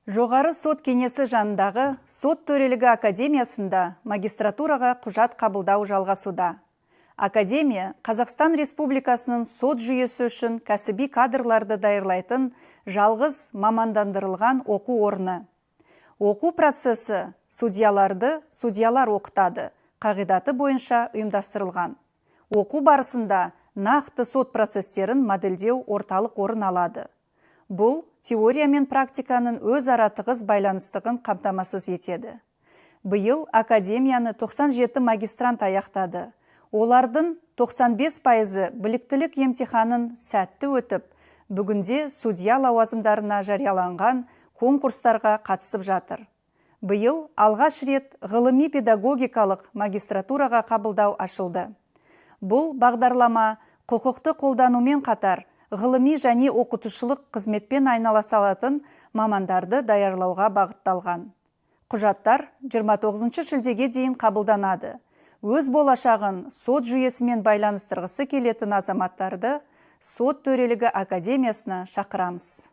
Жоғары сот кеңесі жанындағы сот төрелігі академиясында магистратураға құжат қабылдау жалғасуда. Академия Қазақстан Республикасының сот жүйесі үшін кәсіби кадрларды даярлайтын жалғыз мамандандырылған оқу орны. Оқу процесі судьялар оқытады, қағидаты бойынша ұйымдастырылған. Оқу барысында нақты сот процестерін модельдеу орталық орын алады. Бұл теория мен практиканың өзара тығыз байланыстығын қамтамасыз етеді. Биыл академияны 97 магистрант аяқтады. Олардың 95% біліктілік емтиханын сәтті өтіп, бүгінде судья лауазымдарына жарияланған конкурстарға қатысып жатыр. Биыл алғаш рет ғылыми педагогикалық магистратураға қабылдау ашылды. Бұл бағдарлама құқықты қолданумен қатар ғылыми және оқытушылық қызметпен айналыса алатын мамандарды даярлауға бағытталған. Құжаттар 29 шілдеге дейін қабылданады. Өз болашағын сот жүйесімен байланыстырғысы келетін азаматтарды сот төрелігі академиясына шақырамыз.